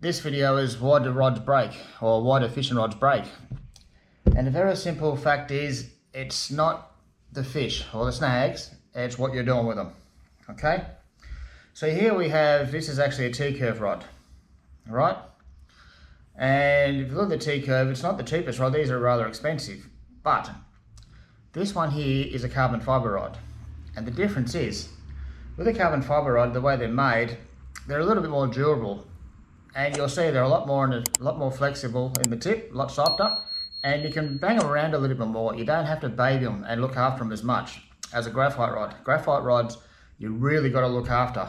This video is why do rods break, or why do fishing rods break? And the very simple fact is, it's not the fish or the snags, it's what you're doing with them, okay? So here we have, this is actually a T-curve rod, all right? And if you look at the T-curve, it's not the cheapest rod, these are rather expensive, but this one here is a carbon fibre rod. And the difference is, with a carbon fibre rod, the way they're made, they're a little bit more durable. And you'll see they're a lot more flexible in the tip, a lot softer, and you can bang them around a little bit more. You don't have to baby them and look after them as much as a graphite rod. Graphite rods, you really got to look after,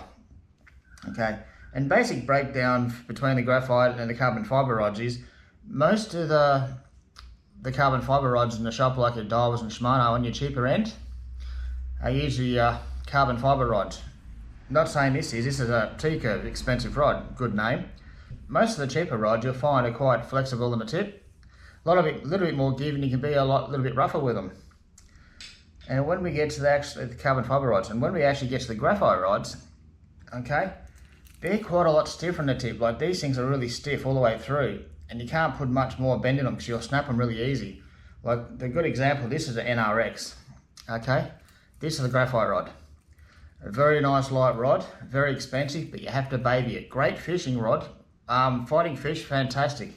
okay? And basic breakdown between the graphite and the carbon fibre rods is, most of the carbon fibre rods in the shop, like your Divers and Shimano on your cheaper end, are usually carbon fibre rods. Not saying this is a T-curve, expensive rod, good name. Most of the cheaper rods you'll find are quite flexible in the tip. A little bit more give, and you can be a little bit rougher with them. And when we get to the carbon fibre rods, and when we actually get to the graphite rods, okay, they're quite a lot stiffer in the tip. Like, these things are really stiff all the way through, and you can't put much more bend in them because you'll snap them really easy. Like, the good example, this is an NRX, okay? This is the graphite rod. A very nice light rod, very expensive, but you have to baby it. Great fishing rod, fighting fish, fantastic.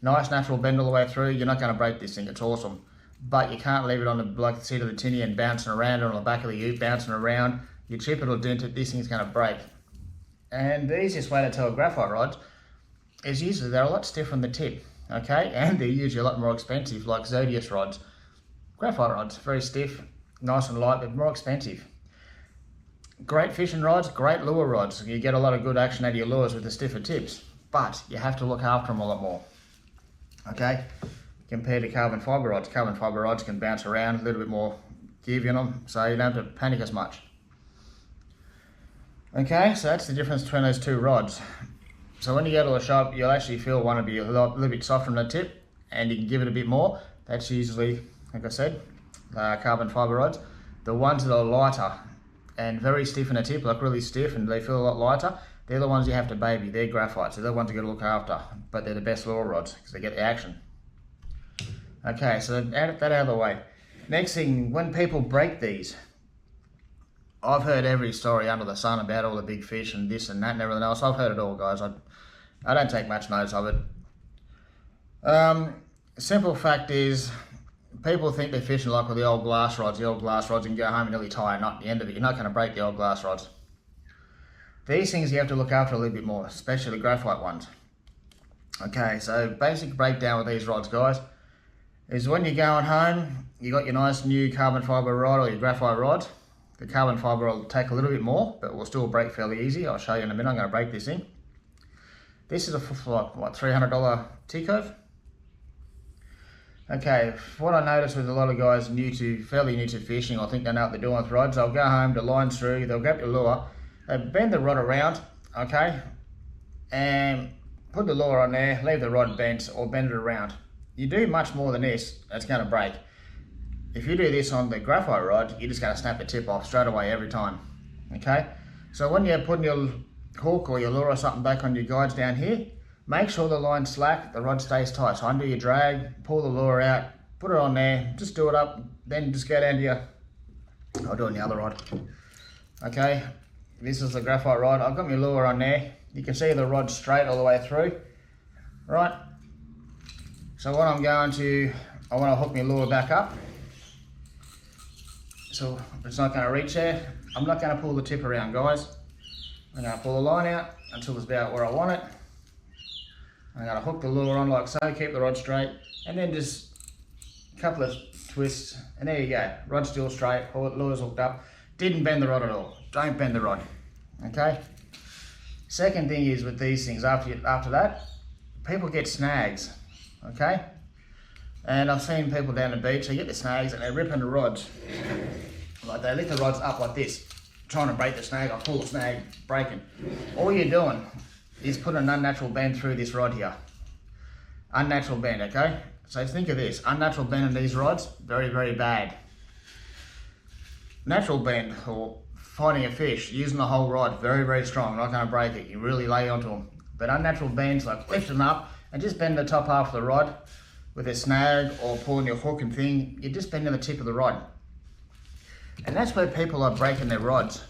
Nice natural bend all the way through. You're not going to break this thing, it's awesome. But you can't leave it on the seat of the tinny and bouncing around, or on the back of the ute bouncing around. You chip it or dent it, this thing's going to break. And the easiest way to tell graphite rods is usually they're a lot stiffer on the tip, okay? And they're usually a lot more expensive, like Zodius rods. Graphite rods, very stiff, nice and light, but more expensive. Great fishing rods, great lure rods. You get a lot of good action out of your lures with the stiffer tips, but you have to look after them a lot more, okay? Compared to carbon fibre rods. Carbon fibre rods can bounce around, a little bit more give in them, so you don't have to panic as much. Okay, so that's the difference between those two rods. So when you go to the shop, you'll actually feel one will be a little bit softer on the tip, and you can give it a bit more. That's usually, like I said, carbon fibre rods. The ones that are lighter and very stiff in the tip, like really stiff, and they feel a lot lighter, they're the ones you have to baby. They're graphite, so they're the ones you got to look after, but they're the best lure rods because they get the action. Okay, so that out of the way. Next thing, when people break these, I've heard every story under the sun about all the big fish and this and that and everything else. I've heard it all, guys. I don't take much notice of it. Simple fact is, people think they're fishing like with the old glass rods, and go home and nearly tie a knot at the end of it. You're not going to break the old glass rods. These things you have to look after a little bit more, especially the graphite ones. Okay, so basic breakdown with these rods, guys, is when you're going home, you got your nice new carbon fibre rod or your graphite rod. The carbon fibre will take a little bit more, but will still break fairly easy. I'll show you in a minute. I'm going to break this thing. This is a what, $300 T-curve. Okay, what I noticed with a lot of guys fairly new to fishing, I think they know what they're doing with rods, they'll go home, the line's through, they'll grab your lure, they bend the rod around, okay, and put the lure on there, leave the rod bent or bend it around. You do much more than this, it's going to break. If you do this on the graphite rod, you're just going to snap the tip off straight away every time, okay? So when you're putting your hook or your lure or something back on your guides down here, make sure the line's slack, the rod stays tight. So undo your drag, pull the lure out, put it on there, just do it up, then just go down to your, I'll do it on the other rod. Okay, this is the graphite rod. I've got my lure on there. You can see the rod straight all the way through, right? So what I'm going to, I want to hook my lure back up. So it's not going to reach there. I'm not going to pull the tip around, guys. I'm going to pull the line out until it's about where I want it. I'm going to hook the lure on like so, keep the rod straight, and then just a couple of twists, and there you go. Rod's still straight, lure's hooked up. Didn't bend the rod at all. Don't bend the rod, okay? Second thing is with these things, after that, people get snags, okay? And I've seen people down the beach, they get the snags and they're ripping the rods. Like, they lift the rods up like this, trying to break the snag. I pull the snag, breaking. All you're doing is putting an unnatural bend through this rod here. Unnatural bend, okay? So think of this, unnatural bend in these rods, very, very bad. Natural bend, or fighting a fish, using the whole rod, very, very strong, not going to break it. You really lay onto them. But unnatural bends, like lifting up and just bend the top half of the rod with a snag or pulling your hook and thing, you're just bending the tip of the rod. And that's where people are breaking their rods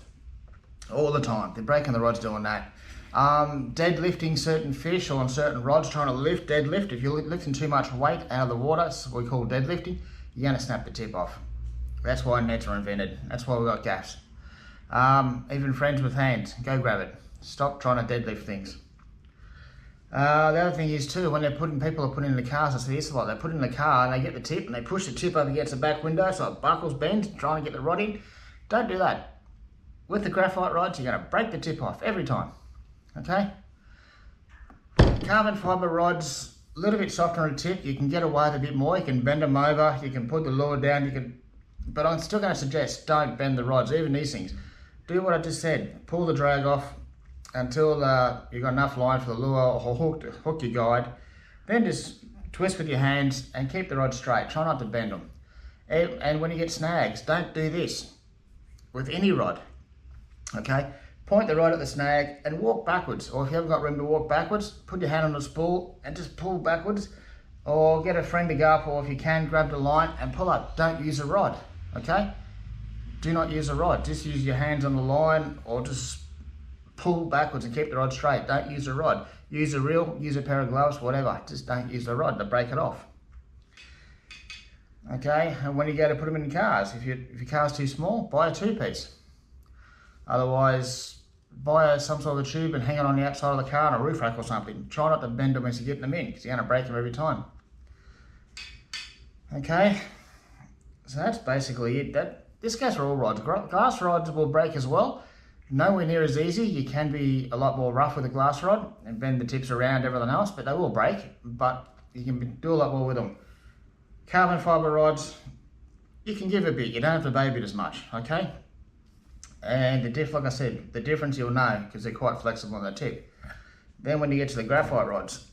all the time. They're breaking the rods doing that. Deadlifting certain fish or on certain rods, trying to deadlift. If you're lifting too much weight out of the water, it's what we call deadlifting, you're going to snap the tip off. That's why nets are invented. That's why we've got gaffs. Even friends with hands, go grab it. Stop trying to deadlift things. The other thing is too, when people are putting in the cars, I see this a lot, they put it in the car and they get the tip and they push the tip up against the back window so it buckles, bends, trying to get the rod in. Don't do that. With the graphite rods, you're going to break the tip off every time. Okay? Carbon fibre rods, a little bit softer on the tip, you can get away with a bit more, you can bend them over, you can put the lure down, but I'm still going to suggest don't bend the rods, even these things. Do what I just said, pull the drag off until you've got enough line for the lure or hook to hook your guide. Then just twist with your hands and keep the rod straight. Try not to bend them. And when you get snags, don't do this with any rod. Okay? Point the rod at the snag and walk backwards. Or if you haven't got room to walk backwards, put your hand on the spool and just pull backwards. Or get a friend to go up, or if you can, grab the line and pull up. Don't use a rod. Okay? Do not use a rod. Just use your hands on the line or just pull backwards and keep the rod straight. Don't use a rod. Use a reel, use a pair of gloves, whatever. Just don't use the rod to break it off. Okay, and when you go to put them in cars, if your car's too small, buy a two-piece. Otherwise, buy some sort of a tube and hang it on the outside of the car on a roof rack or something. Try not to bend them as you're getting them in, because you're going to break them every time. Okay, so that's basically it. This goes for all rods. Glass rods will break as well. Nowhere near as easy. You can be a lot more rough with a glass rod and bend the tips around, everything else, but they will break, but you can do a lot more with them. Carbon fibre rods, you can give a bit, you don't have to baby it as much, okay? And like I said, the difference you'll know because they're quite flexible on the tip. Then when you get to the graphite rods,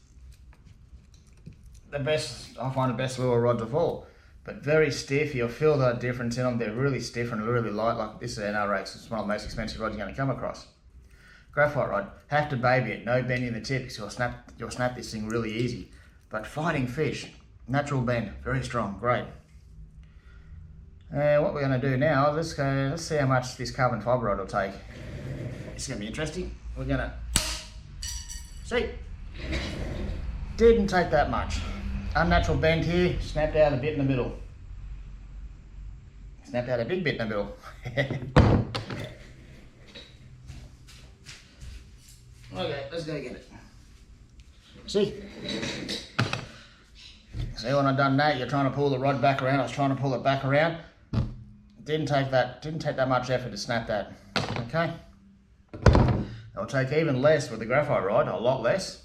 I find the best lure rods of all, but very stiff. You'll feel the difference in them. They're really stiff and really light. Like this is an NRX. It's one of the most expensive rods you're going to come across. Graphite rod, have to baby it. No bending the tip because you'll snap this thing really easy. But fighting fish, natural bend, very strong, great. What we're going to do now, let's see how much this carbon fibre rod will take. It's going to be interesting. We're going to see. Didn't take that much. Unnatural bend here, snapped out a bit in the middle. Snapped out a big bit in the middle. Okay, let's go get it. See? See, when I've done that, you're trying to pull the rod back around. I was trying to pull it back around. Didn't take that much effort to snap that. Okay? It'll take even less with the graphite rod, a lot less.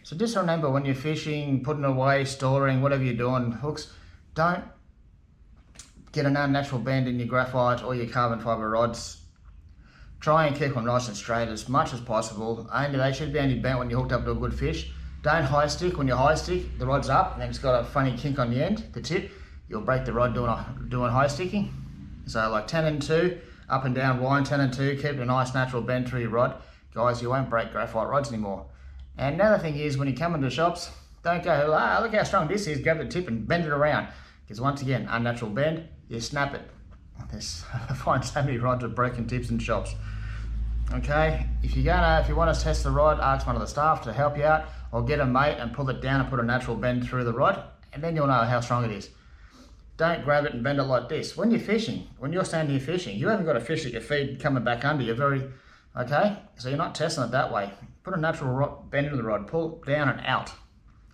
So just remember when you're fishing, putting away, storing, whatever you're doing, hooks, don't get an unnatural bend in your graphite or your carbon fibre rods. Try and keep them nice and straight as much as possible. They should be only bent when you're hooked up to a good fish. Don't high stick. When you high stick, the rod's up and then it's got a funny kink on the end, the tip. You'll break the rod doing high sticking. So like 10 and 2, up and down wind, 10 and 2, keep a nice natural bend through your rod. Guys, you won't break graphite rods anymore. And another thing is, when you come into shops, don't go, look how strong this is, grab the tip and bend it around. Because once again, unnatural bend, you snap it. I find so many rods with broken tips in shops. Okay, if you want to test the rod, ask one of the staff to help you out, or get a mate and pull it down and put a natural bend through the rod, and then you'll know how strong it is. Don't grab it and bend it like this. When you're fishing, when you're standing here fishing, you haven't got a fish at your feet coming back under you, okay? So you're not testing it that way. Put a natural bend into the rod, pull down and out.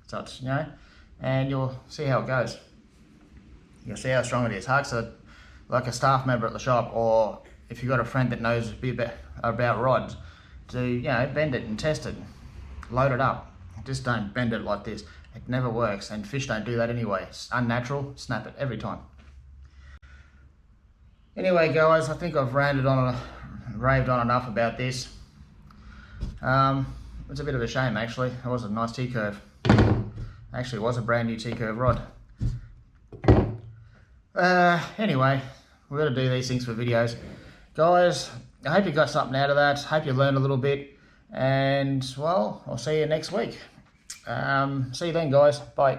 So it's, and you'll see how it goes. You'll see how strong it is. Ask like a staff member at the shop, or if you've got a friend that knows a bit about rods, to bend it and test it. Load it up. Just don't bend it like this. It never works, and fish don't do that anyway. It's unnatural, snap it every time. Anyway guys, I think I've raved on enough about this. It's a bit of a shame actually. It was a nice T-curve. Actually, it was a brand new T-curve rod. Anyway, we've got to do these things for videos. Guys, I hope you got something out of that. Hope you learned a little bit. And well, I'll see you next week. See you then, guys. Bye.